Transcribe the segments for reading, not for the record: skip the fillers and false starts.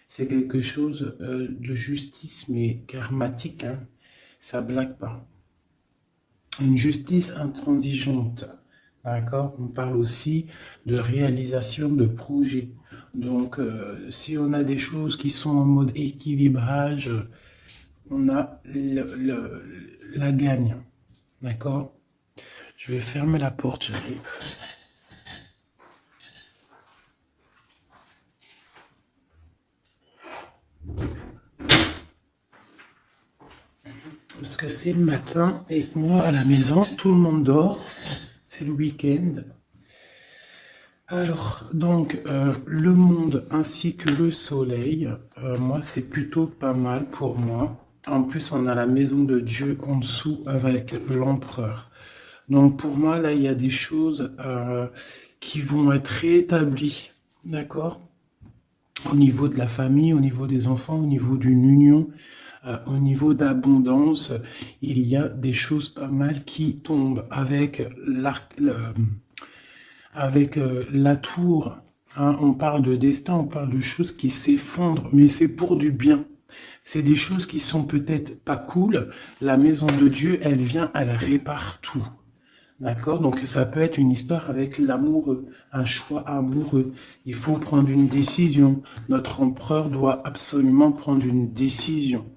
c'est quelque chose de justice, mais karmatique, hein. Ça blague pas. Une justice intransigeante. D'accord? On parle aussi de réalisation de projets. Donc, si on a des choses qui sont en mode équilibrage, on a la gagne. D'accord? Je vais fermer la porte, j'arrive. Parce que c'est le matin et moi à la maison, tout le monde dort. C'est le week-end. Alors, donc, le monde ainsi que le soleil, moi, c'est plutôt pas mal pour moi. En plus, on a la maison de Dieu en dessous avec l'empereur. Donc, pour moi, là, il y a des choses qui vont être réétablies, d'accord? Au niveau de la famille, au niveau des enfants, au niveau d'une union, au niveau d'abondance, il y a des choses pas mal qui tombent avec la tour. Hein. On parle de destin, on parle de choses qui s'effondrent, mais c'est pour du bien. C'est des choses qui sont peut-être pas cool. La maison de Dieu, elle vient, elle répare tout. D'accord? Donc ça peut être une histoire avec l'amoureux, un choix amoureux. Il faut prendre une décision. Notre empereur doit absolument prendre une décision.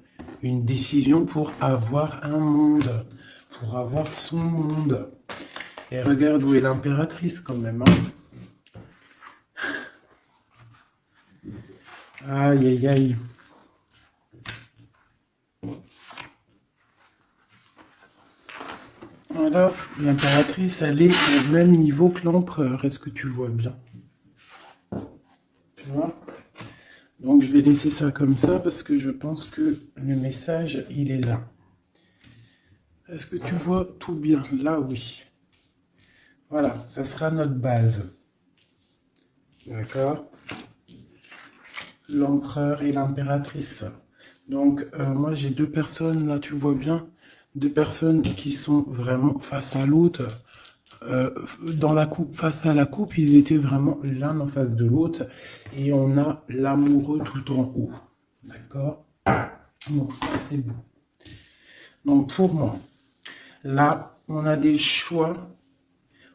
Une décision pour avoir un monde, pour avoir son monde. Et regarde où est l'impératrice quand même. Hein. Aïe, aïe, aïe. Alors, l'impératrice, elle est au même niveau que l'empereur. Est-ce que tu vois bien? Tu vois? Donc, je vais laisser ça comme ça parce que je pense que le message, il est là. Est-ce que tu vois tout bien? Là, oui. Voilà, ça sera notre base. D'accord? L'empereur et l'impératrice. Donc, moi, j'ai deux personnes, là, tu vois bien, deux personnes qui sont vraiment face à l'autre. Dans la coupe, face à la coupe, ils étaient vraiment l'un en face de l'autre. Et on a l'amoureux tout en haut. D'accord? Donc, ça, c'est beau. Donc, pour moi, là, on a des choix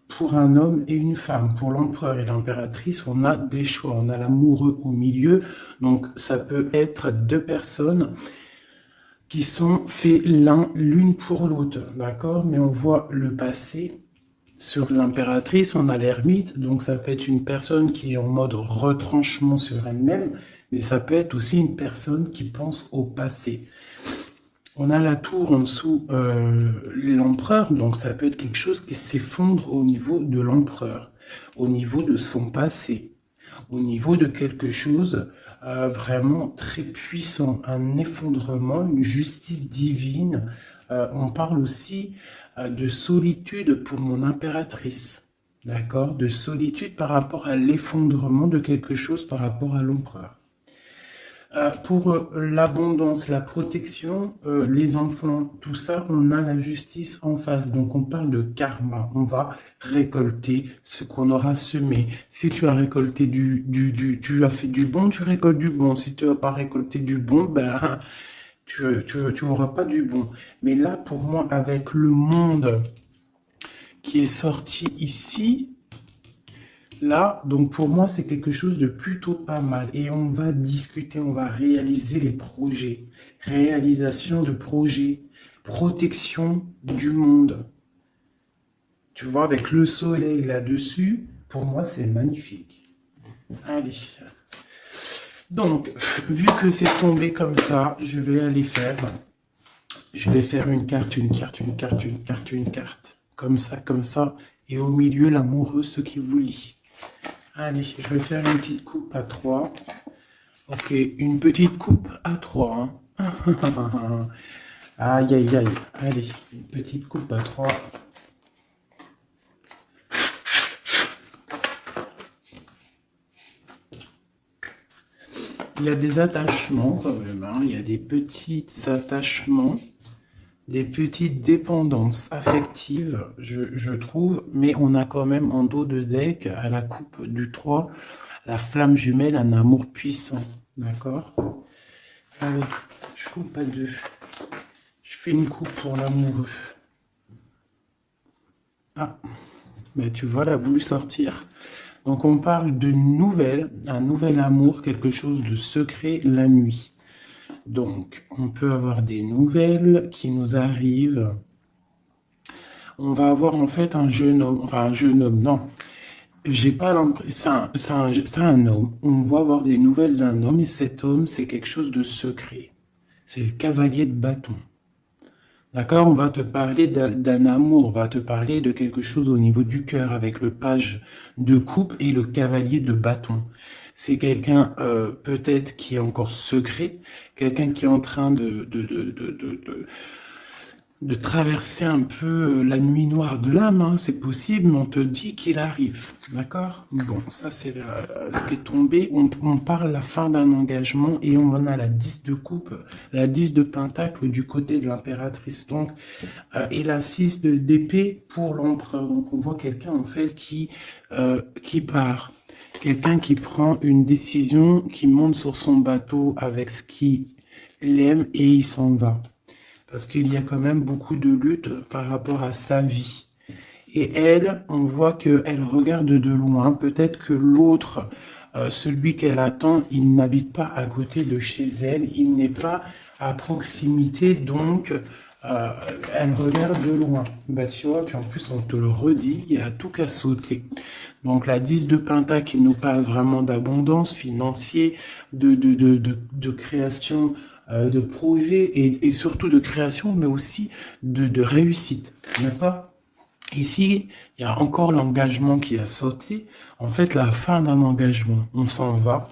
pour un homme et une femme. Pour l'empereur et l'impératrice, on a des choix. On a l'amoureux au milieu. Donc, ça peut être deux personnes qui sont faits l'une pour l'autre. D'accord? Mais on voit le passé. Sur l'impératrice, on a l'ermite. Donc, ça peut être une personne qui est en mode retranchement sur elle-même. Mais ça peut être aussi une personne qui pense au passé. On a la tour en dessous, l'empereur, donc ça peut être quelque chose qui s'effondre au niveau de l'empereur, au niveau de son passé, au niveau de quelque chose vraiment très puissant, un effondrement, une justice divine. On parle aussi de solitude pour mon impératrice, d'accord? De solitude par rapport à l'effondrement de quelque chose par rapport à l'empereur. Pour l'abondance, la protection, les enfants, tout ça, on a la justice en face. Donc on parle de karma. On va récolter ce qu'on aura semé. Si tu as récolté tu as fait du bon, tu récoltes du bon. Si tu n'as pas récolté du bon, ben tu auras pas du bon. Mais là, pour moi, avec le monde qui est sorti ici, là, donc pour moi, c'est quelque chose de plutôt pas mal. Et on va discuter, on va réaliser les projets. Réalisation de projets. Protection du monde. Tu vois, avec le soleil là-dessus, pour moi, c'est magnifique. Allez. Donc, vu que c'est tombé comme ça, je vais aller faire... Je vais faire une carte, une carte, une carte, une carte, une carte. Comme ça, comme ça. Et au milieu, l'amoureux, ce qui vous lie. Allez, je vais faire une petite coupe à 3. Ok, une petite coupe à 3. Hein. Aïe, aïe, aïe. Allez, une petite coupe à 3. Il y a des attachements quand même. Hein. Il y a des petits attachements, des petites dépendances affectives, je trouve. Mais on a quand même en dos de deck, à la coupe du 3, la flamme jumelle, un amour puissant. D'accord? Allez, je coupe à deux. Je fais une coupe pour l'amoureux. Ah, mais tu vois, elle a voulu sortir. Donc on parle de nouvelles, un nouvel amour, quelque chose de secret la nuit. Donc on peut avoir des nouvelles qui nous arrivent. On va avoir en fait un jeune homme, enfin un jeune homme, non. J'ai pas l'impression, c'est un homme. On va avoir des nouvelles d'un homme et cet homme, c'est quelque chose de secret. C'est le cavalier de bâton. D'accord? On va te parler d'un amour, on va te parler de quelque chose au niveau du cœur avec le page de coupe et le cavalier de bâton. C'est quelqu'un peut-être qui est encore secret, quelqu'un qui est en train de traverser un peu la nuit noire de l'âme, hein, c'est possible, mais on te dit qu'il arrive, d'accord? Bon, ça c'est ce qui est tombé, on parle la fin d'un engagement et on en a la 10 de coupe, la 10 de pentacle du côté de l'impératrice, donc, et la 6 d'épée pour l'empereur, donc on voit quelqu'un en fait qui part, quelqu'un qui prend une décision, qui monte sur son bateau avec ce qu'il aime et il s'en va. Parce qu'il y a quand même beaucoup de lutte par rapport à sa vie. Et elle, on voit qu'elle regarde de loin. Peut-être que l'autre, celui qu'elle attend, il n'habite pas à côté de chez elle. Il n'est pas à proximité. Donc, elle regarde de loin. Bah, tu vois, puis en plus, on te le redit, il y a tout qu'à sauter. Donc, la 10 de Pentacle qui nous parle vraiment d'abondance financière, de création, de projet et surtout de création, mais aussi de réussite. D'accord? Ici, il y a encore l'engagement qui a sauté. En fait, la fin d'un engagement, on s'en va,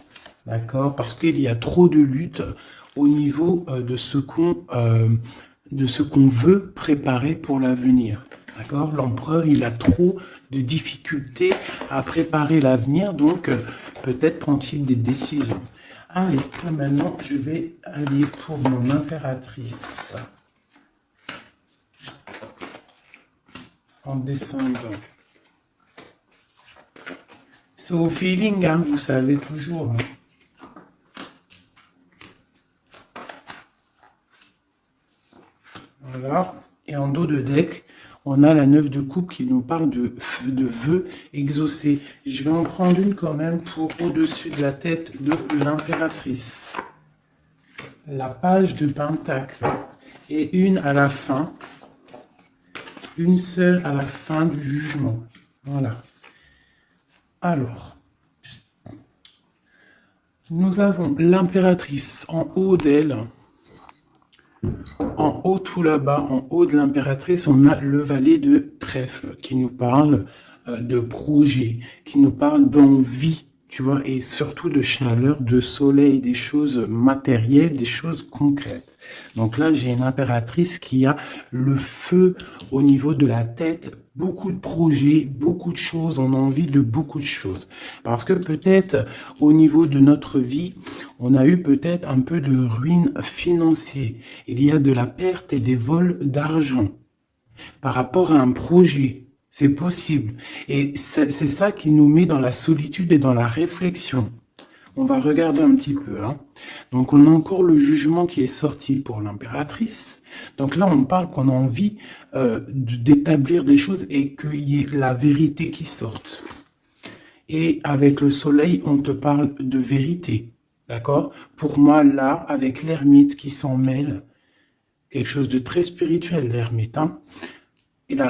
d'accord? Parce qu'il y a trop de lutte au niveau de ce qu'on veut préparer pour l'avenir. D'accord? L'empereur, il a trop de difficultés à préparer l'avenir, donc peut-être prend-il des décisions. Allez, maintenant, je vais aller pour mon impératrice. En descendant. C'est au feeling, hein, vous savez toujours. Hein. Voilà. Et en dos de deck, on a la 9 de coupe qui nous parle de vœux exaucés. Je vais en prendre une quand même pour au-dessus de la tête de l'impératrice. La page de pentacle. Et une à la fin. Une seule à la fin du jugement. Voilà. Alors. Nous avons l'impératrice en haut d'elle. En haut, tout là-bas, en haut de l'impératrice, on a le valet de trèfle qui nous parle de projet, qui nous parle d'envie, tu vois, et surtout de chaleur, de soleil, des choses matérielles, des choses concrètes. Donc là, j'ai une impératrice qui a le feu au niveau de la tête, beaucoup de projets, beaucoup de choses, on a envie de beaucoup de choses. Parce que peut-être au niveau de notre vie, on a eu peut-être un peu de ruine financière. Il y a de la perte et des vols d'argent par rapport à un projet. C'est possible. Et c'est ça qui nous met dans la solitude et dans la réflexion. On va regarder un petit peu. Hein. Donc, on a encore le jugement qui est sorti pour l'impératrice. Donc là, on parle qu'on a envie d'établir des choses et qu'il y ait la vérité qui sorte. Et avec le soleil, on te parle de vérité. D'accord? Pour moi, là, avec l'ermite qui s'en mêle, quelque chose de très spirituel, l'ermite. Hein, et la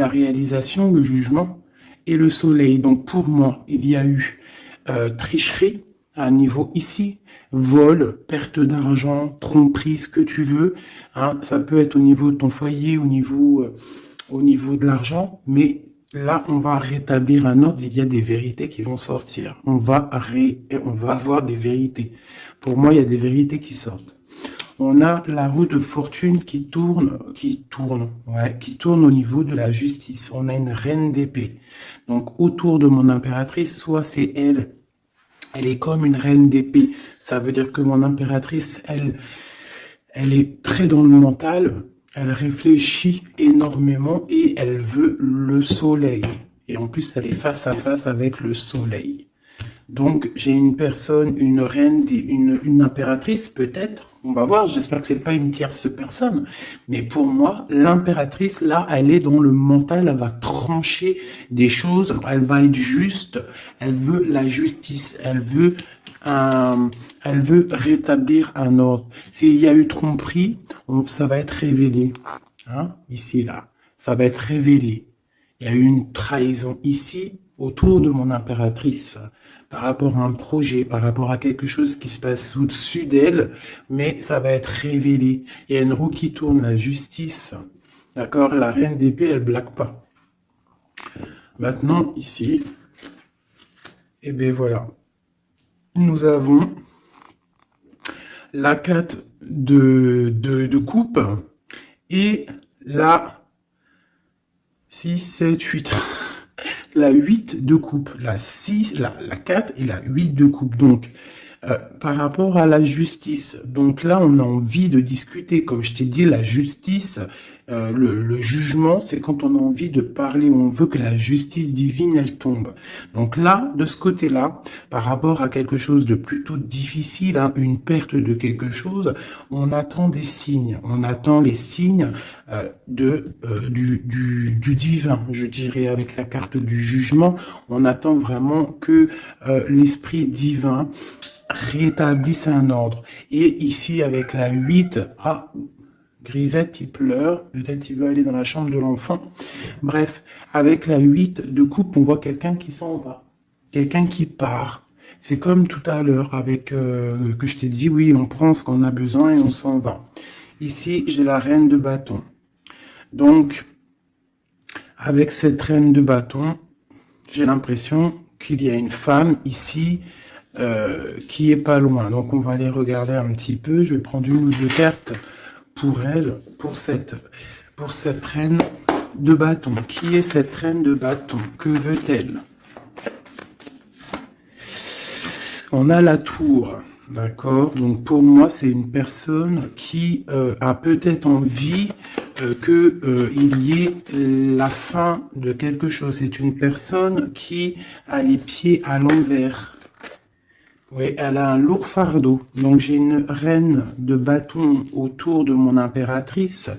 réalisation, le jugement et le soleil. Donc, pour moi, il y a eu tricherie à un niveau ici, vol, perte d'argent, tromperie, ce que tu veux. Hein, ça peut être au niveau de ton foyer, au niveau de l'argent, mais là, on va rétablir un ordre. Il y a des vérités qui vont sortir. On va avoir des vérités. Pour moi, il y a des vérités qui sortent. On a la roue de fortune qui tourne au niveau de la justice. On a une reine d'épée. Donc, autour de mon impératrice, soit c'est elle est comme une reine d'épée. Ça veut dire que mon impératrice, elle est très dans le mental, elle réfléchit énormément et elle veut le soleil. Et en plus, elle est face à face avec le soleil. Donc, j'ai une personne, une reine, une impératrice, peut-être. On va voir, j'espère que c'est pas une tierce personne. Mais pour moi, l'impératrice, là, elle est dans le mental, elle va trancher des choses, elle va être juste, elle veut la justice, elle veut rétablir un ordre. S'il y a eu tromperie, ça va être révélé. Hein, ici, là. Ça va être révélé. Il y a eu une trahison ici, autour de mon impératrice, par rapport à un projet, par rapport à quelque chose qui se passe au-dessus d'elle, mais ça va être révélé. Il y a une roue qui tourne, la justice. D'accord? La reine d'épée, elle blague pas. Maintenant, ici, et bien voilà. Nous avons la 4 de coupe et la 6, 7, 8. La 8 de coupe, la 6, la 4 et la 8 de coupe. Donc, par rapport à la justice, donc là, on a envie de discuter. Comme je t'ai dit, la justice, le jugement, c'est quand on a envie de parler, on veut que la justice divine, elle tombe. Donc là, de ce côté-là, par rapport à quelque chose de plutôt difficile, hein, une perte de quelque chose, on attend des signes. On attend les signes du divin, je dirais, avec la carte du jugement. On attend vraiment que l'esprit divin rétablisse un ordre. Et ici, avec la 8, ah, Grisette, il pleure, peut-être il veut aller dans la chambre de l'enfant. Bref, avec la 8 de coupe, on voit quelqu'un qui s'en va, quelqu'un qui part. C'est comme tout à l'heure avec que je t'ai dit, oui, on prend ce qu'on a besoin et on s'en va. Ici, j'ai la reine de bâton. Donc, avec cette reine de bâton, j'ai l'impression qu'il y a une femme ici qui est pas loin. Donc, on va aller regarder un petit peu. Je vais prendre une ou deux cartes pour elle, pour cette reine de bâton. Qui est cette reine de bâton? Que veut-elle? On a la tour, d'accord? Donc pour moi, c'est une personne qui a peut-être envie qu'il y ait la fin de quelque chose. C'est une personne qui a les pieds à l'envers. Oui, elle a un lourd fardeau. Donc j'ai une reine de bâton autour de mon impératrice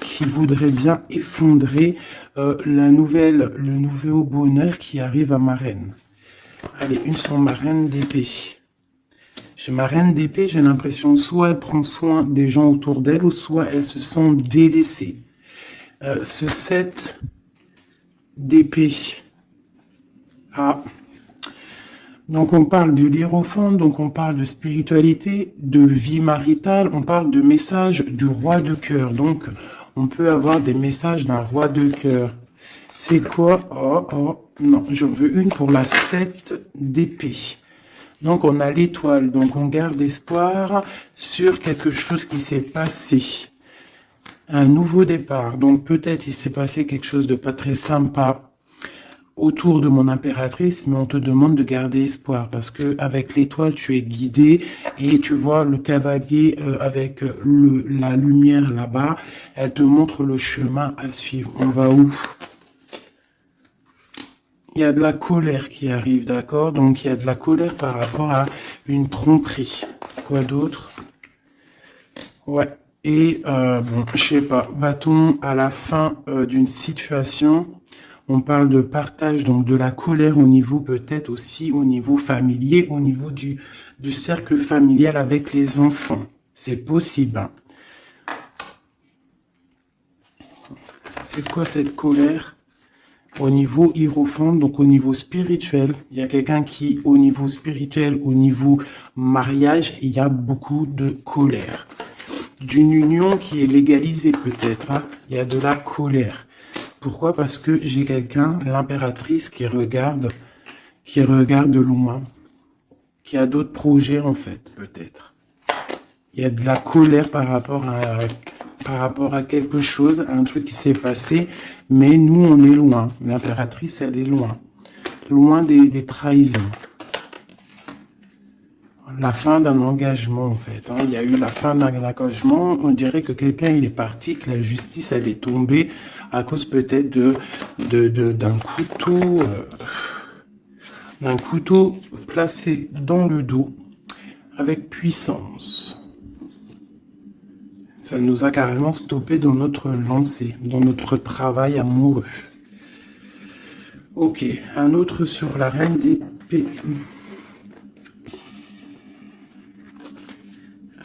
qui voudrait bien effondrer le nouveau bonheur qui arrive à ma reine. Allez, une sur ma reine d'épée. Chez ma reine d'épée, j'ai l'impression soit elle prend soin des gens autour d'elle, ou soit elle se sent délaissée. Ce 7 d'épée. Ah. Donc on parle de l'hiérophante, donc on parle de spiritualité, de vie maritale, on parle de message du roi de cœur. Donc on peut avoir des messages d'un roi de cœur. C'est quoi? Oh, non, je veux une pour la 7 d'épée. Donc on a l'étoile, donc on garde espoir sur quelque chose qui s'est passé. Un nouveau départ, donc peut-être il s'est passé quelque chose de pas très sympa autour de mon impératrice, mais on te demande de garder espoir parce que avec l'étoile tu es guidé et tu vois le cavalier avec la lumière là-bas, elle te montre le chemin à suivre. On va où? Il y a de la colère qui arrive, d'accord? Donc il y a de la colère par rapport à une tromperie. Quoi d'autre? Ouais. Et bon, je sais pas, va-t-on à la fin d'une situation? On parle de partage, donc de la colère au niveau peut-être aussi au niveau familier, au niveau du cercle familial avec les enfants. C'est possible. Hein. C'est quoi cette colère? Au niveau hiérophante, donc au niveau spirituel, il y a quelqu'un qui, au niveau spirituel, au niveau mariage, il y a beaucoup de colère. D'une union qui est légalisée peut-être, hein. Il y a de la colère. Pourquoi? Parce que j'ai quelqu'un, l'impératrice, qui regarde de loin, qui a d'autres projets en fait, peut-être. Il y a de la colère par rapport à quelque chose, un truc qui s'est passé, mais nous on est loin. L'impératrice, elle est loin. Loin des trahisons. La fin d'un engagement en fait. Hein. Il y a eu la fin d'un engagement. On dirait que quelqu'un il est parti, que la justice elle est tombée à cause peut-être d'un couteau. Un couteau placé dans le dos avec puissance. Ça nous a carrément stoppé dans notre lancée, dans notre travail amoureux. Ok, un autre sur la reine d'épée.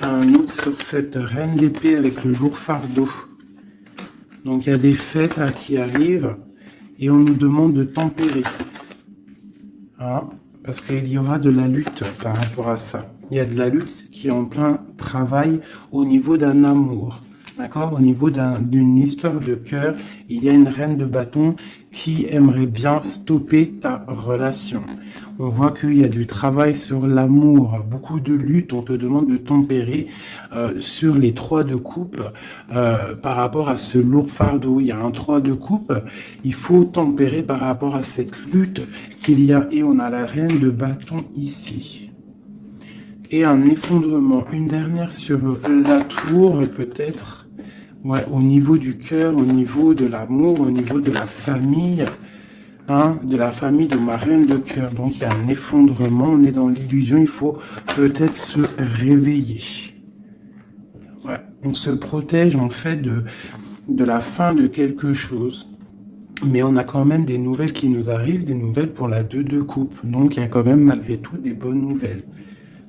Un autre sur cette reine d'épée avec le lourd fardeau. Donc il y a des fêtes qui arrivent et on nous demande de tempérer. Hein, parce qu'il y aura de la lutte par rapport à ça. Il y a de la lutte qui est en plein travail au niveau d'un amour. D'accord? Au niveau d'une histoire de cœur, il y a une reine de bâton qui aimerait bien stopper ta relation. On voit qu'il y a du travail sur l'amour, beaucoup de lutte. On te demande de tempérer sur les 3 de coupe par rapport à ce lourd fardeau. Il y a un 3 de coupe. Il faut tempérer par rapport à cette lutte qu'il y a. Et on a la reine de bâton ici. Et un effondrement. Une dernière sur la tour, peut-être. Ouais, au niveau du cœur, au niveau de l'amour, au niveau de la famille, hein, de la famille de ma reine de cœur. Donc il y a un effondrement, on est dans l'illusion, il faut peut-être se réveiller. Ouais, on se protège en fait de la fin de quelque chose. Mais on a quand même des nouvelles qui nous arrivent, des nouvelles pour la 2 de coupe. Donc il y a quand même malgré tout des bonnes nouvelles.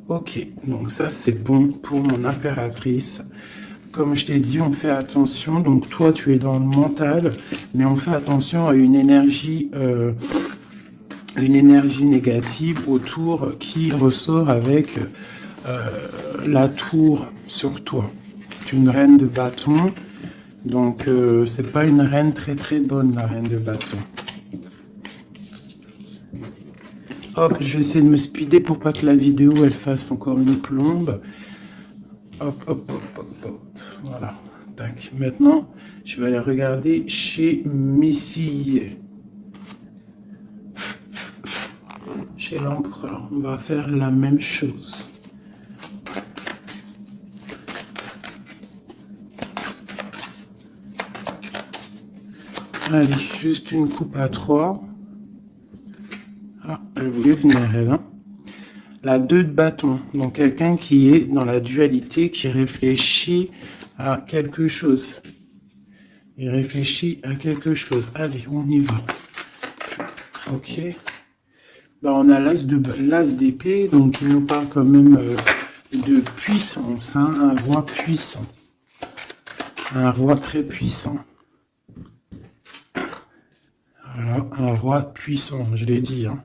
Ok, donc ça c'est bon pour mon impératrice. Comme je t'ai dit, on fait attention. Donc toi, tu es dans le mental, mais on fait attention à une énergie négative autour qui ressort avec la tour sur toi. C'est une reine de bâton, donc c'est pas une reine très très bonne, la reine de bâton. Hop, je vais essayer de me speeder pour pas que la vidéo elle fasse encore une plombe. Hop, hop, hop, hop, hop. Voilà. Tac. Maintenant, je vais aller regarder chez Missy. Chez l'empereur, on va faire la même chose. Allez, juste une coupe à 3. Ah, elle voulait venir, elle, hein. La 2 de bâton, donc quelqu'un qui est dans la dualité, qui réfléchit à quelque chose. Il réfléchit à quelque chose. Allez, on y va. Ok. Ben, on a l'as d'épée, donc il nous parle quand même de puissance, hein, un roi puissant. Un roi très puissant. Voilà, un roi puissant, je l'ai dit, hein.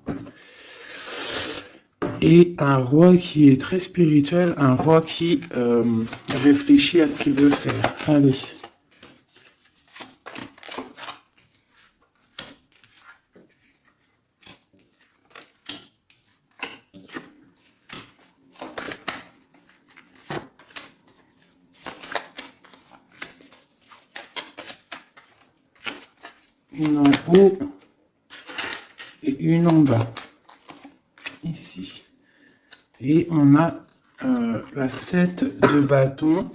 Et un roi qui est très spirituel, un roi qui réfléchit à ce qu'il veut faire. Allez. Une en haut et une en bas. Ici. Et on a la 7 de bâton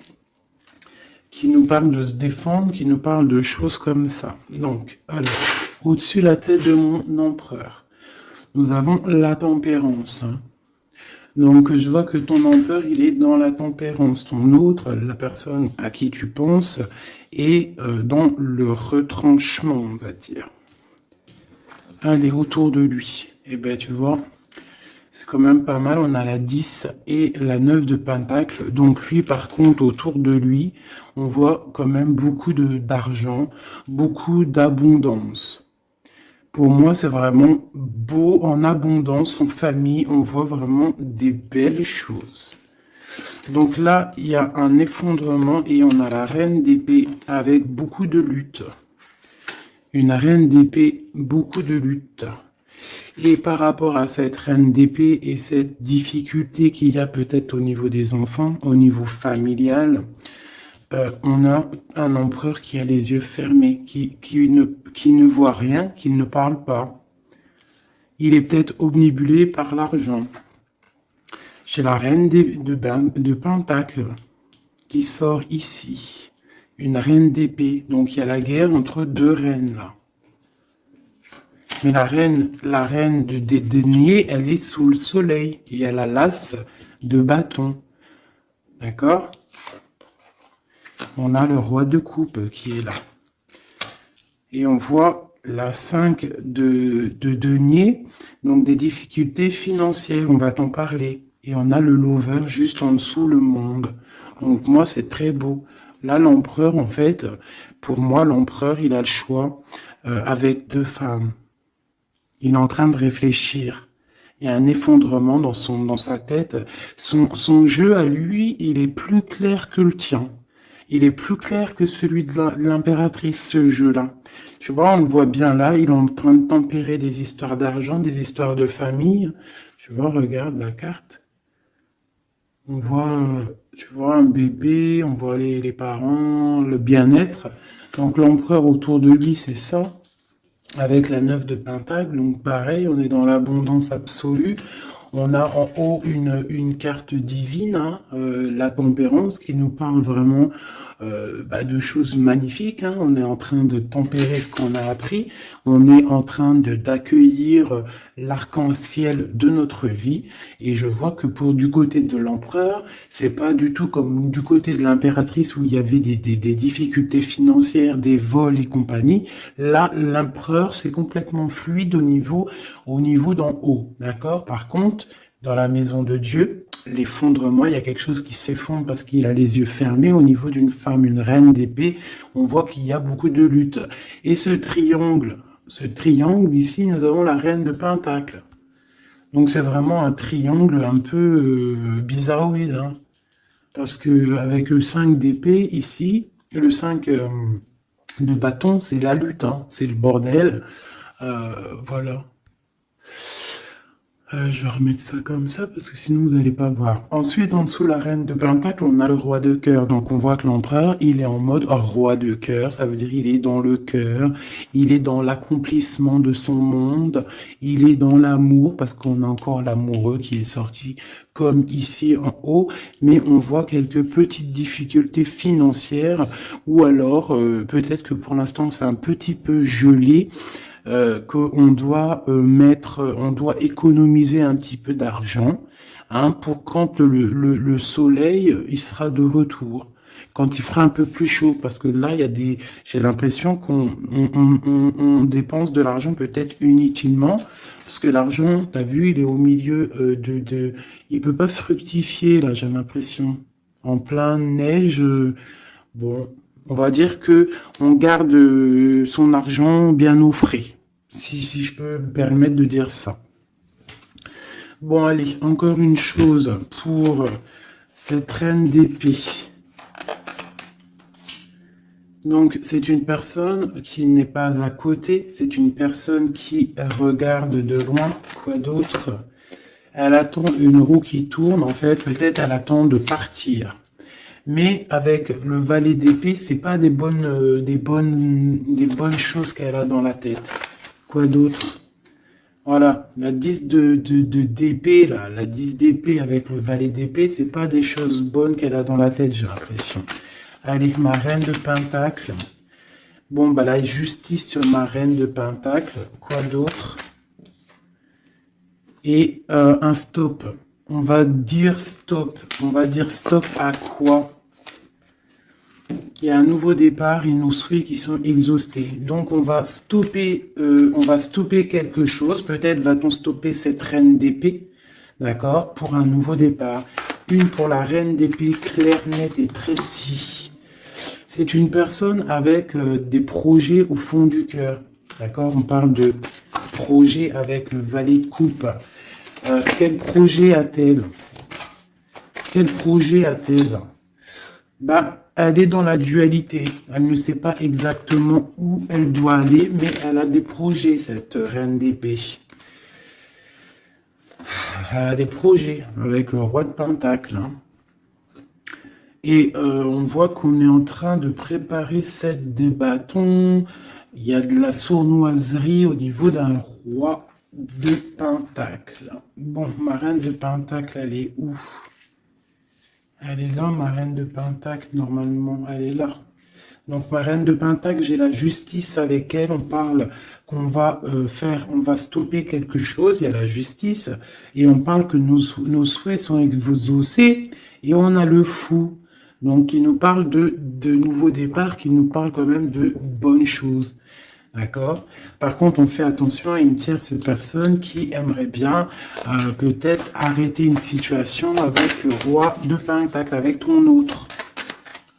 qui nous parle de se défendre, qui nous parle de choses comme ça. Donc, alors, au-dessus de la tête de mon empereur, nous avons la tempérance. Hein. Donc, je vois que ton empereur, il est dans la tempérance. Ton autre, la personne à qui tu penses, est dans le retranchement, on va dire. Allez, autour de lui. Eh bien, tu vois... C'est quand même pas mal, on a la 10 et la 9 de pentacle. Donc lui, par contre, autour de lui, on voit quand même beaucoup d'argent, beaucoup d'abondance. Pour moi, c'est vraiment beau, en abondance, en famille, on voit vraiment des belles choses. Donc là, il y a un effondrement et on a la reine d'épée avec beaucoup de lutte. Une reine d'épée, beaucoup de lutte. Et par rapport à cette reine d'épée et cette difficulté qu'il y a peut-être au niveau des enfants, au niveau familial, on a un empereur qui a les yeux fermés, qui ne voit rien, qui ne parle pas. Il est peut-être omnibulé par l'argent. J'ai la reine de pentacle qui sort ici. Une reine d'épée. Donc il y a la guerre entre 2 reines là. Mais la reine des deniers, elle est sous le soleil. Et elle a l'as de bâton. D'accord? On a le roi de coupe qui est là. Et on voit la 5 de denier, donc des difficultés financières, on va t'en parler. Et on a le lover juste en dessous, le monde. Donc moi, c'est très beau. Là, l'empereur, en fait, pour moi, l'empereur, il a le choix avec deux femmes. Il est en train de réfléchir. Il y a un effondrement dans sa tête. Son jeu à lui, il est plus clair que le tien. Il est plus clair que celui de l'impératrice, ce jeu-là. Tu vois, on le voit bien là, il est en train de tempérer des histoires d'argent, des histoires de famille. Tu vois, regarde la carte. On voit, tu vois, un bébé, on voit les parents, le bien-être. Donc l'empereur autour de lui, c'est ça. Avec la 9 de Pentacle, donc pareil, on est dans l'abondance absolue. On a en haut une carte divine, hein, la tempérance, qui nous parle vraiment de choses magnifiques. Hein. On est en train de tempérer ce qu'on a appris. On est en train d'accueillir l'arc-en-ciel de notre vie. Et je vois que pour du côté de l'empereur, c'est pas du tout comme du côté de l'impératrice où il y avait des difficultés financières, des vols et compagnie. Là, l'empereur, c'est complètement fluide au niveau d'en haut. D'accord? Par contre, dans la maison de Dieu, l'effondrement, il y a quelque chose qui s'effondre parce qu'il a les yeux fermés au niveau d'une femme, une reine d'épée. On voit qu'il y a beaucoup de lutte. Et ce triangle ici, nous avons la reine de Pentacle. Donc c'est vraiment un triangle un peu bizarroïde, hein, parce que avec le 5 d'épée ici, le 5 de bâton, c'est la lutte, hein, c'est le bordel. Voilà. Je vais remettre ça comme ça parce que sinon vous n'allez pas voir. Ensuite, en dessous la reine de Pentacle, on a le roi de cœur. Donc on voit que l'empereur, il est en mode roi de cœur. Ça veut dire il est dans le cœur, il est dans l'accomplissement de son monde, il est dans l'amour parce qu'on a encore l'amoureux qui est sorti comme ici en haut. Mais on voit quelques petites difficultés financières ou alors peut-être que pour l'instant c'est un petit peu gelé. Qu'on doit on doit économiser un petit peu d'argent, hein, pour quand le soleil il sera de retour, quand il fera un peu plus chaud, parce que là il y a j'ai l'impression on dépense de l'argent peut-être inutilement, parce que l'argent, t'as vu, il est au milieu il peut pas fructifier là, j'ai l'impression, en plein neige. Bon, on va dire que on garde son argent bien au frais, si je peux me permettre de dire ça. Bon, allez, encore une chose pour cette reine d'épée. Donc, c'est une personne qui n'est pas à côté, c'est une personne qui regarde de loin. Quoi d'autre? Elle attend une roue qui tourne, en fait, peut-être elle attend de partir. Mais avec le valet d'épée, c'est pas des bonnes choses qu'elle a dans la tête. Quoi d'autre? Voilà, la 10 d'épée, là, la 10 d'épée avec le valet d'épée, c'est pas des choses bonnes qu'elle a dans la tête, j'ai l'impression. Allez, ma reine de Pentacle. Bon, bah la justice sur ma reine de Pentacle. Quoi d'autre? Et un stop. On va dire stop. On va dire stop à quoi? Il y a un nouveau départ et nos souhaits qui sont exhaustés. Donc on va stopper quelque chose. Peut-être va-t-on stopper cette reine d'épée, d'accord, pour un nouveau départ. Une pour la reine d'épée, clair, net et précis. C'est une personne avec des projets au fond du cœur, d'accord. On parle de projet avec le valet de coupe. Quel projet a-t-elle? Quel projet a-t-elle? Bah, elle est dans la dualité. Elle ne sait pas exactement où elle doit aller, mais elle a des projets, cette reine d'épée. Elle a des projets avec le roi de Pentacle. Hein. Et on voit qu'on est en train de préparer 7 de bâtons. Il y a de la sournoiserie au niveau d'un roi de Pentacle. Bon, ma reine de Pentacle, elle est où? Elle est là, ma reine de Pentacle, normalement, elle est là. Donc, ma reine de Pentacle, j'ai la justice avec elle. On parle qu'on va on va stopper quelque chose. Il y a la justice. Et on parle que nos souhaits sont exaucés. Et on a le fou. Donc, qui nous parle de nouveaux départs, qui nous parle quand même de bonnes choses. D'accord? Par contre, on fait attention à une tierce personne qui aimerait bien peut-être arrêter une situation avec le roi de Pentacle, avec ton autre.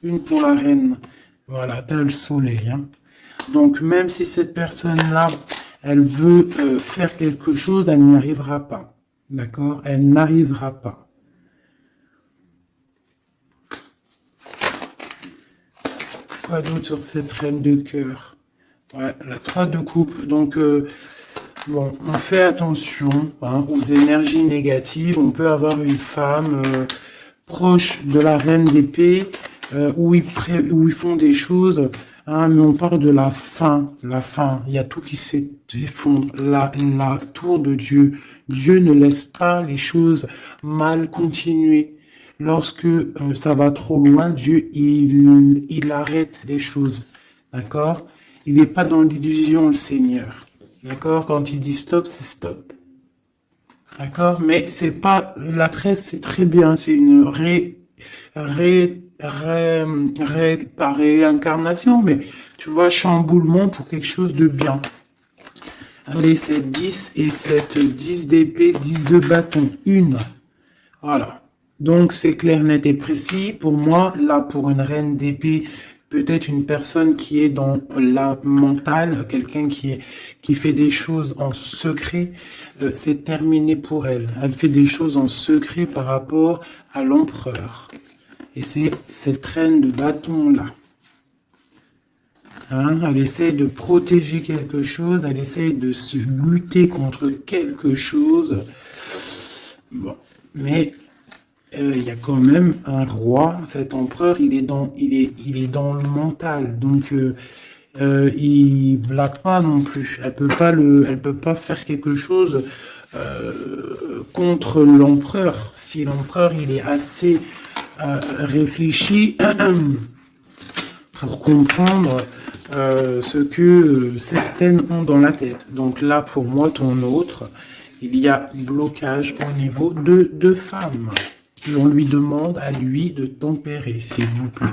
Une pour la reine. Voilà, t'as le soleil. Hein. Donc, même si cette personne-là, elle veut faire quelque chose, elle n'y arrivera pas. D'accord? Elle n'arrivera pas. Quoi d'autre sur cette reine de cœur? Ouais, la 3 de coupe. Donc, bon, on fait attention aux énergies négatives. On peut avoir une femme proche de la reine d'épée où ils font des choses, hein, mais on parle de la fin. La fin, il y a tout qui s'effondre. La tour de Dieu. Dieu ne laisse pas les choses mal continuer. Lorsque ça va trop loin, Dieu, il arrête les choses. D'accord? Il n'est pas dans l'illusion, le Seigneur. D'accord? Quand il dit stop, c'est stop. D'accord? Mais c'est pas, la 13, c'est très bien. C'est une pas réincarnation, mais tu vois, chamboulement pour quelque chose de bien. Allez, c'est 10 et cette 10 d'épée, 10 de bâton. Une. Voilà. Donc, c'est clair, net et précis. Pour moi, là, pour une reine d'épée, peut-être une personne qui est dans la mentale, quelqu'un qui fait des choses en secret, c'est terminé pour elle. Elle fait des choses en secret par rapport à l'empereur. Et c'est cette reine de bâton-là. Hein, elle essaie de protéger quelque chose, elle essaie de se lutter contre quelque chose. Bon, mais il y a quand même un roi, cet empereur, il est dans le mental, donc il blague pas non plus. Elle peut pas faire quelque chose contre l'empereur. Si l'empereur il est assez réfléchi pour comprendre ce que certaines ont dans la tête. Donc là, pour moi, ton autre, il y a blocage au niveau de deux femmes. On lui demande à lui de tempérer, s'il vous plaît.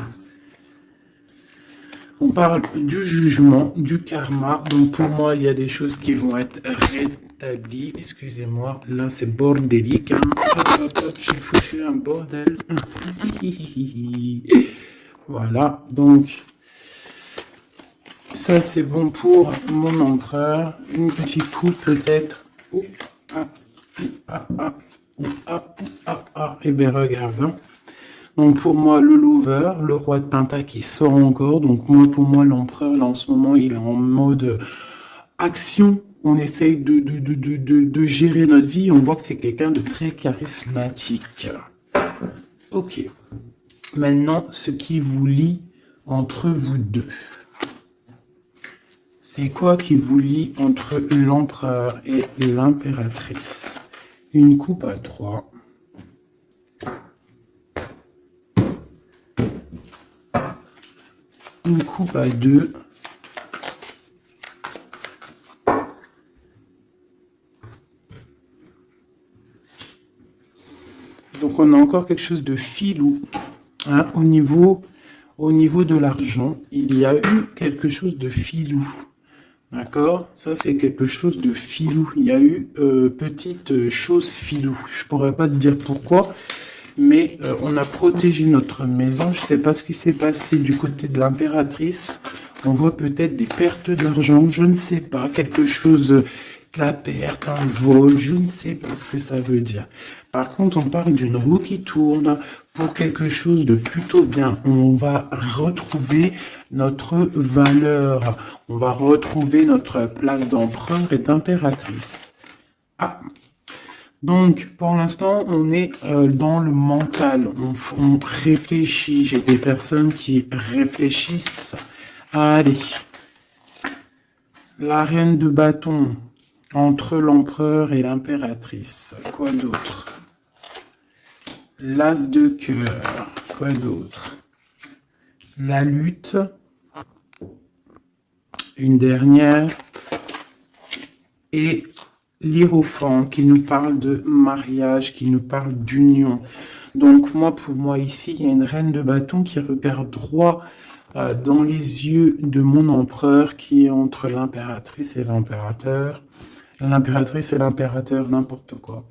On parle du jugement, du karma. Donc pour moi, il y a des choses qui vont être rétablies. Excusez-moi, là c'est bordélique. Hein. Hop, j'ai foutu un bordel. Voilà, donc ça c'est bon pour mon empereur. Une petite coupe peut-être. Et bien regarde. Hein. Donc pour moi, le lover, le roi de Pentacle qui sort encore. Donc pour moi, l'empereur, là en ce moment, il est en mode action. On essaye de gérer notre vie. On voit que c'est quelqu'un de très charismatique. Ok. Maintenant, ce qui vous lie entre vous deux. C'est quoi qui vous lie entre l'empereur et l'impératrice? Une coupe à 3. Une coupe à 2. Donc on a encore quelque chose de filou. Hein, au niveau de l'argent, il y a eu quelque chose de filou. D'accord? Ça, c'est quelque chose de filou. Il y a eu petite chose filou. Je pourrais pas te dire pourquoi, mais on a protégé notre maison. Je sais pas ce qui s'est passé du côté de l'impératrice. On voit peut-être des pertes d'argent. Je ne sais pas. Quelque chose, la perte, un vol. Je ne sais pas ce que ça veut dire. Par contre, on parle d'une roue qui tourne pour quelque chose de plutôt bien. On va retrouver notre valeur. On va retrouver notre place d'empereur et d'impératrice. Ah. Donc, pour l'instant, on est dans le mental. On réfléchit. J'ai des personnes qui réfléchissent. Allez. La reine de bâton entre l'empereur et l'impératrice. Quoi d'autre? L'as de cœur. Quoi d'autre? La lutte Une dernière. Et l'Hiérophant qui nous parle de mariage, qui nous parle d'union. Donc pour moi ici, il y a une reine de bâton qui regarde droit dans les yeux de mon empereur qui est entre l'impératrice et l'impérateur. L'impératrice et l'impérateur, n'importe quoi.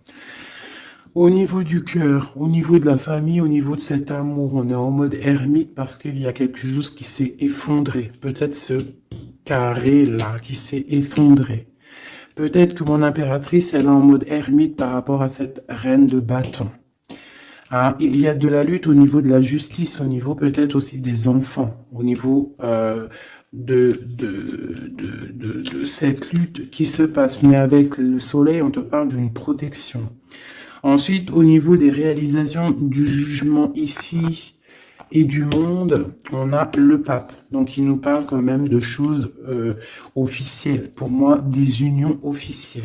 Au niveau du cœur, au niveau de la famille, au niveau de cet amour, on est en mode ermite parce qu'il y a quelque chose qui s'est effondré. Peut-être ce carré-là qui s'est effondré. Peut-être que mon impératrice, elle est en mode ermite par rapport à cette reine de bâton. Hein, il y a de la lutte au niveau de la justice, au niveau peut-être aussi des enfants, au niveau de cette lutte qui se passe. Mais avec le soleil, on te parle d'une protection. Ensuite, au niveau des réalisations du jugement ici et du monde, on a le pape. Donc, il nous parle quand même de choses officielles. Pour moi, des unions officielles.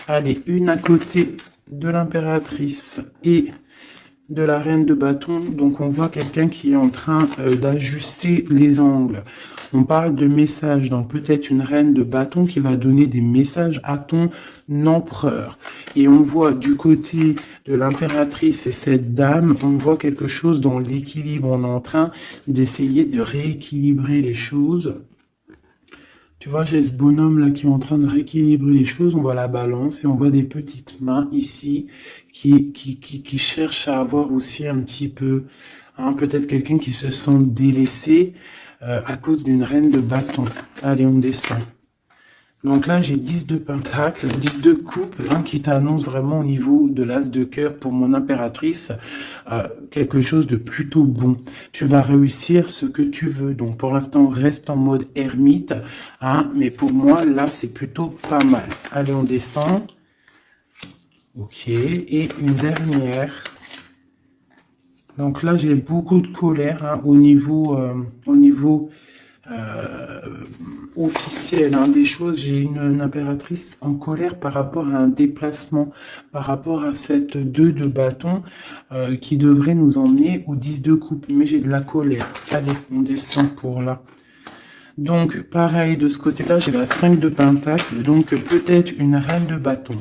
Allez, une à côté de l'impératrice et de la reine de bâton. Donc, on voit quelqu'un qui est en train d'ajuster les angles. On parle de messages, donc peut-être une reine de bâton qui va donner des messages à ton empereur. Et on voit du côté de l'impératrice et cette dame, on voit quelque chose dans l'équilibre. On est en train d'essayer de rééquilibrer les choses. Tu vois, j'ai ce bonhomme là qui est en train de rééquilibrer les choses. On voit la balance et on voit des petites mains ici qui cherchent à avoir aussi un petit peu, hein, peut-être quelqu'un qui se sent délaissé à cause d'une reine de bâton. Allez, on descend. Donc là, j'ai 10 de pentacle, 10 de coupe, hein, qui t'annonce vraiment au niveau de l'as de cœur pour mon impératrice, quelque chose de plutôt bon. Tu vas réussir ce que tu veux. Donc pour l'instant, reste en mode ermite, hein, mais pour moi, là, c'est plutôt pas mal. Allez, on descend. Ok, et une dernière. Donc là, j'ai beaucoup de colère, hein, au niveau officiel, hein, des choses. J'ai une impératrice en colère par rapport à un déplacement, par rapport à cette 2 de bâton qui devrait nous emmener au 10 de coupe. Mais j'ai de la colère. Allez, on descend pour là. Donc, pareil, de ce côté-là, j'ai la 5 de pentacle. Donc, peut-être une reine de bâton.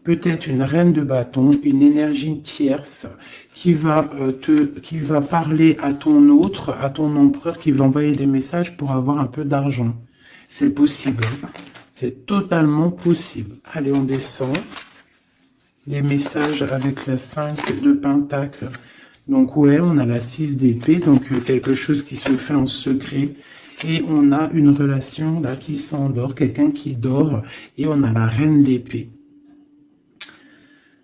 Peut-être une reine de bâton, une énergie tierce qui va parler à ton autre, à ton empereur, qui va envoyer des messages pour avoir un peu d'argent. C'est possible. C'est totalement possible. Allez, on descend. Les messages avec la 5 de pentacle. Donc, ouais, on a la 6 d'épée, donc quelque chose qui se fait en secret. Et on a une relation là qui s'endort, quelqu'un qui dort. Et on a la reine d'épée.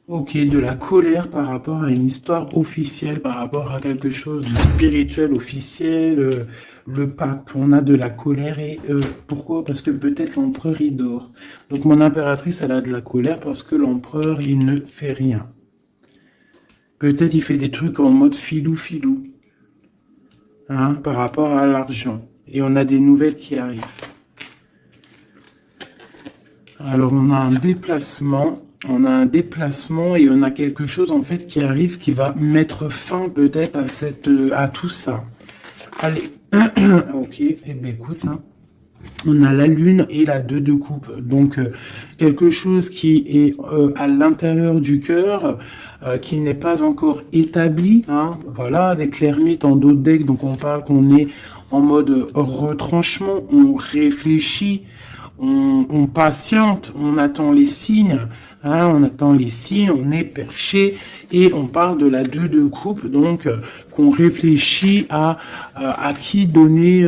Ok, de la colère par rapport à une histoire officielle, par rapport à quelque chose de spirituel officiel, le pape, on a de la colère et pourquoi? Parce que peut-être l'empereur il dort. Donc mon impératrice elle a de la colère parce que l'empereur il ne fait rien. Peut-être il fait des trucs en mode filou, hein, par rapport à l'argent. Et on a des nouvelles qui arrivent. Alors on a un déplacement. On a un déplacement et on a quelque chose en fait qui arrive qui va mettre fin peut-être à tout ça. Allez, ok, eh bien écoute, hein. On a la lune et la 2 de coupe. Donc quelque chose qui est à l'intérieur du cœur, qui n'est pas encore établi. Hein. Voilà, avec l'ermite en dos de deck, donc on parle qu'on est en mode retranchement, on réfléchit, on patiente, on attend les signes. Hein, on attend les signes, on est perché et on parle de la 2 de coupe, donc qu'on réfléchit à qui donner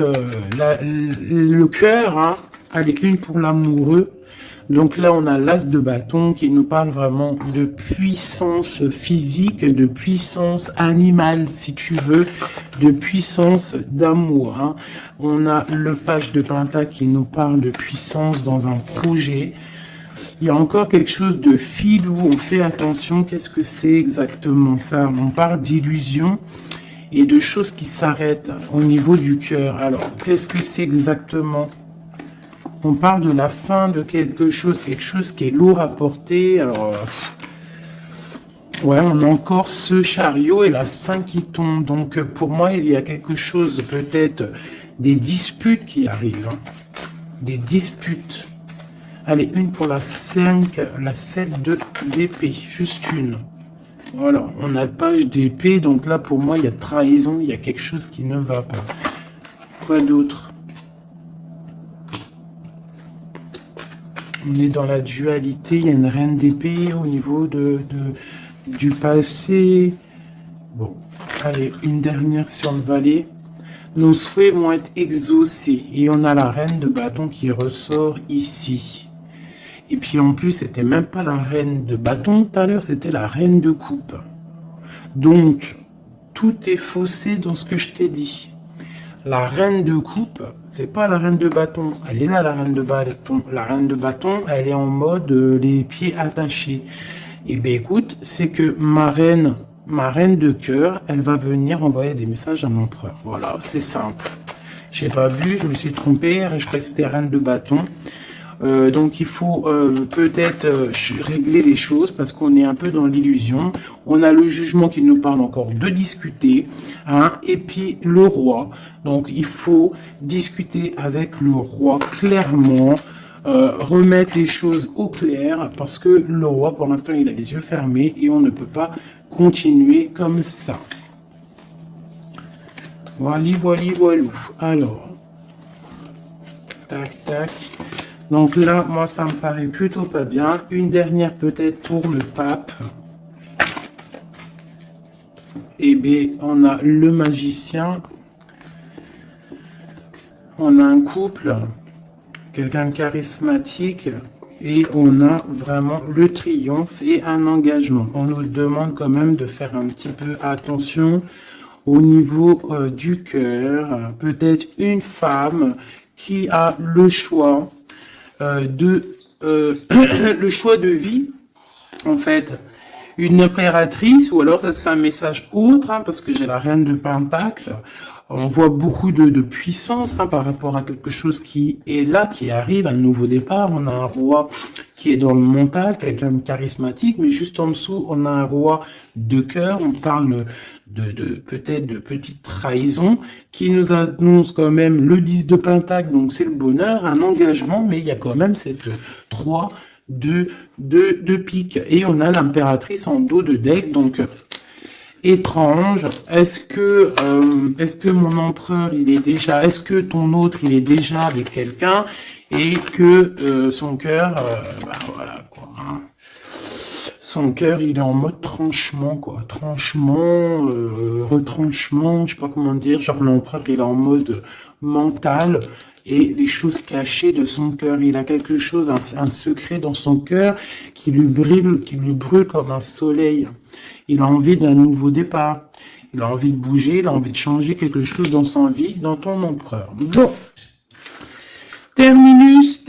le cœur. Hein. Allez, une pour l'amoureux. Donc là, on a l'as de bâton qui nous parle vraiment de puissance physique, de puissance animale, si tu veux, de puissance d'amour. Hein. On a le page de pentacle qui nous parle de puissance dans un projet. Il y a encore quelque chose de filou, on fait attention, qu'est-ce que c'est exactement ça? On parle d'illusion et de choses qui s'arrêtent au niveau du cœur. Alors, qu'est-ce que c'est exactement? On parle de la fin de quelque chose qui est lourd à porter. Alors, ouais, on a encore ce chariot et la 5 qui tombe. Donc, pour moi, il y a quelque chose, peut-être, des disputes qui arrivent. Hein. des disputes. Allez, une pour la 5, la 7 de d'épée, juste une. Voilà, on a le page d'épée, donc là pour moi il y a trahison, il y a quelque chose qui ne va pas. Quoi d'autre? On est dans la dualité, il y a une reine d'épée au niveau du passé. Bon, allez, une dernière sur le valet. Nos souhaits vont être exaucés. Et on a la reine de bâton qui ressort ici. Et puis en plus, c'était même pas la reine de bâton tout à l'heure, c'était la reine de coupe. Donc, tout est faussé dans ce que je t'ai dit. La reine de coupe, c'est pas la reine de bâton. Elle est là, la reine de bâton. La reine de bâton, elle est en mode les pieds attachés. Et bien écoute, c'est que ma reine de cœur, elle va venir envoyer des messages à l'empereur. Voilà, c'est simple. J'ai pas vu, je me suis trompé, je crois que c'était reine de bâton. Donc il faut peut-être régler les choses parce qu'on est un peu dans l'illusion. On a le jugement qui nous parle encore de discuter, hein, et puis le roi. Donc il faut discuter avec le roi clairement, remettre les choses au clair parce que le roi pour l'instant il a les yeux fermés et on ne peut pas continuer comme ça. Voilà, voilà, voilà. Alors, tac, tac. Donc là, moi, ça me paraît plutôt pas bien. Une dernière peut-être pour le pape. Eh bien, on a le magicien. On a un couple, quelqu'un de charismatique. Et on a vraiment le triomphe et un engagement. On nous demande quand même de faire un petit peu attention au niveau du cœur. Peut-être une femme qui a le choix le choix de vie, en fait, une impératrice, ou alors ça c'est un message autre, hein, parce que j'ai la reine de Pentacle. On voit beaucoup de puissance hein, par rapport à quelque chose qui est là, qui arrive, un nouveau départ. On a un roi qui est dans le mental, quelqu'un de charismatique, mais juste en dessous, on a un roi de cœur. On parle peut-être de petite trahison qui nous annonce quand même le 10 de Pentacle, donc c'est le bonheur, un engagement, mais il y a quand même cette 3 de pique. Et on a l'impératrice en dos de deck, donc étrange. Est-ce que mon empereur il est déjà, est-ce que ton autre il est déjà avec quelqu'un et que son cœur, voilà quoi. Hein. Son cœur il est en mode tranchement quoi, tranchement, retranchement, je sais pas comment dire. Genre l'empereur il est en mode mental. Et les choses cachées de son cœur. Il a quelque chose, un secret dans son cœur qui lui brûle comme un soleil. Il a envie d'un nouveau départ. Il a envie de bouger, il a envie de changer quelque chose dans sa vie, dans ton empereur. Bon. Terminus,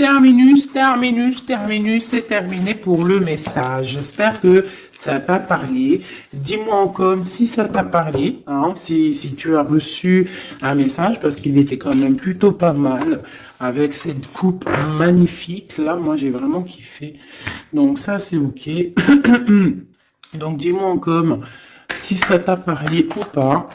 c'est terminé pour le message. J'espère que ça t'a parlé. Dis-moi en com si ça t'a parlé, hein, si tu as reçu un message, parce qu'il était quand même plutôt pas mal, avec cette coupe magnifique. Là, moi, j'ai vraiment kiffé. Donc ça, c'est ok. Donc dis-moi en com si ça t'a parlé ou pas.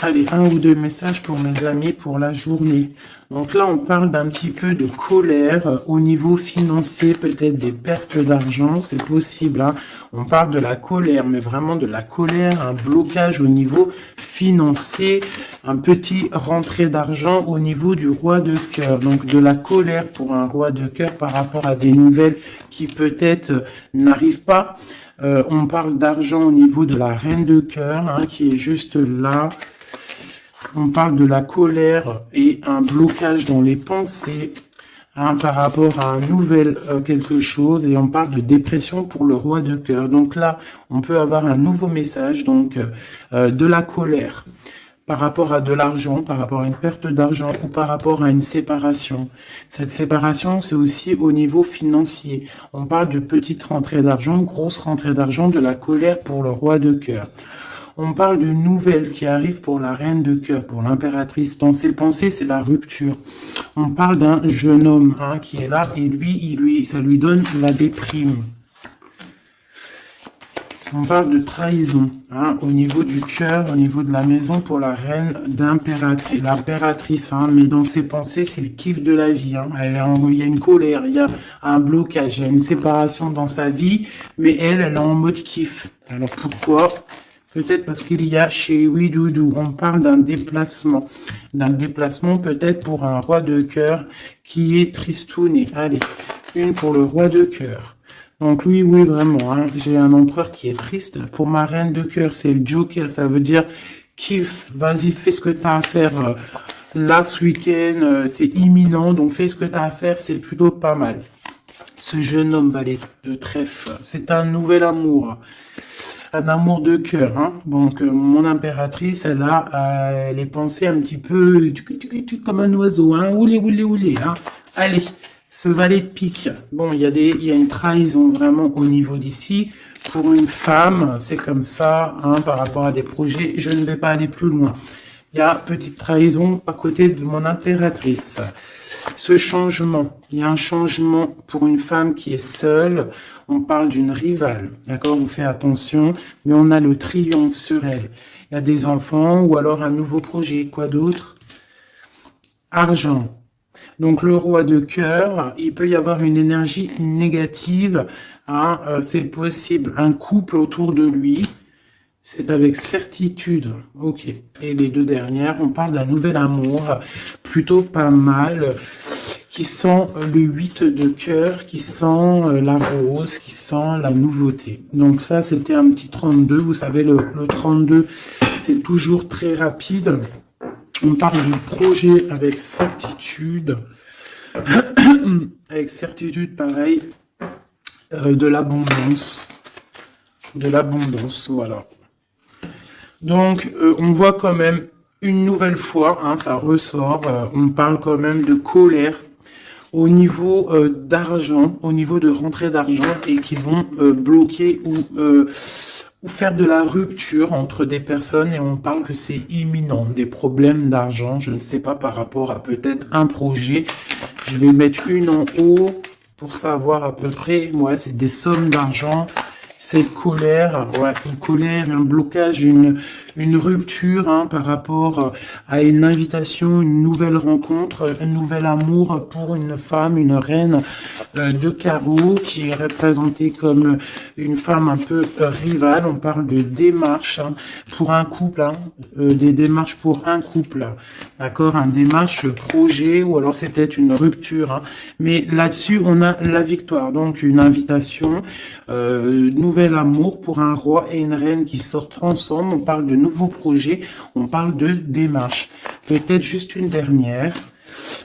Allez, 1 ou 2 messages pour mes amis pour la journée. Donc là, on parle d'un petit peu de colère au niveau financier, peut-être des pertes d'argent, c'est possible. Hein. On parle de la colère, mais vraiment de la colère, un blocage au niveau financier, un petit rentrée d'argent au niveau du roi de cœur. Donc de la colère pour un roi de cœur par rapport à des nouvelles qui peut-être n'arrivent pas. On parle d'argent au niveau de la reine de cœur, hein, qui est juste là. On parle de la colère et un blocage dans les pensées hein, par rapport à un nouvel quelque chose. Et on parle de dépression pour le roi de cœur. Donc là, on peut avoir un nouveau message, donc de la colère par rapport à de l'argent, par rapport à une perte d'argent ou par rapport à une séparation. Cette séparation, c'est aussi au niveau financier. On parle de petite rentrée d'argent, grosse rentrée d'argent, de la colère pour le roi de cœur. On parle de nouvelles qui arrivent pour la reine de cœur, pour l'impératrice. Dans ses pensées, c'est la rupture. On parle d'un jeune homme hein, qui est là et lui, ça lui donne la déprime. On parle de trahison, hein, au niveau du cœur, au niveau de la maison pour la reine d'impératrice, l'impératrice, hein, mais dans ses pensées, c'est le kiff de la vie, hein. Il y a une colère, il y a un blocage, il y a une séparation dans sa vie, mais elle est en mode kiff. Alors pourquoi? Peut-être parce qu'il y a chez Oui Doudou, on parle d'un déplacement peut-être pour un roi de cœur qui est tristouné. Allez, une pour le roi de cœur. Donc oui, vraiment, hein, j'ai un empereur qui est triste. Pour ma reine de cœur, c'est le Joker, ça veut dire kiffe, vas-y, fais ce que tu as à faire là ce week-end, c'est imminent, donc fais ce que tu as à faire, c'est plutôt pas mal. Ce jeune homme valet de trèfle, c'est un nouvel amour. Un amour de cœur, hein. Donc mon impératrice, elle a les pensées un petit peu comme un oiseau, hein. Oulé, hein. Allez, ce valet de pique. Bon, il y a une trahison vraiment au niveau d'ici. Pour une femme, c'est comme ça, hein, par rapport à des projets. Je ne vais pas aller plus loin. Il y a petite trahison à côté de mon impératrice. Ce changement, il y a un changement pour une femme qui est seule. On parle d'une rivale, d'accord? On fait attention, mais on a le triomphe sur elle. Il y a des enfants ou alors un nouveau projet. Quoi d'autre? Argent. Donc le roi de cœur, il peut y avoir une énergie négative. Hein, c'est possible. Un couple autour de lui. C'est avec certitude. Ok. Et les deux dernières, on parle d'un nouvel amour, plutôt pas mal, qui sent le 8 de cœur, qui sent la rose, qui sent la nouveauté. Donc ça, c'était un petit 32. Vous savez, le 32, c'est toujours très rapide. On parle du projet avec certitude. Avec certitude, pareil, de l'abondance. De l'abondance, voilà. Donc, on voit quand même une nouvelle fois, hein, ça ressort, on parle quand même de colère au niveau d'argent, au niveau de rentrée d'argent et qui vont bloquer ou faire de la rupture entre des personnes et on parle que c'est imminent, des problèmes d'argent, je ne sais pas par rapport à peut-être un projet. Je vais mettre une en haut pour savoir à peu près, ouais, c'est des sommes d'argent. Cette colère, ouais, une colère, un blocage, une rupture, hein, par rapport à une invitation, une nouvelle rencontre, un nouvel amour pour une femme, une reine de carreau qui est représentée comme une femme un peu rivale. On parle de démarches, hein, pour un couple, hein, des démarches pour un couple, d'accord, un démarche projet ou alors c'est peut-être une rupture, hein, mais là-dessus on a la victoire, donc une invitation, nouvel amour pour un roi et une reine qui sortent ensemble. On parle de nouveaux projets, on parle de démarche. Peut-être juste une dernière.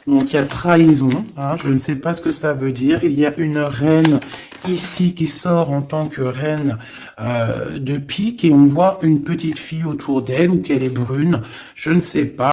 Donc il y a trahison, hein, je ne sais pas ce que ça veut dire. Il y a une reine ici qui sort en tant que reine de pique et on voit une petite fille autour d'elle ou qu'elle est brune, je ne sais pas.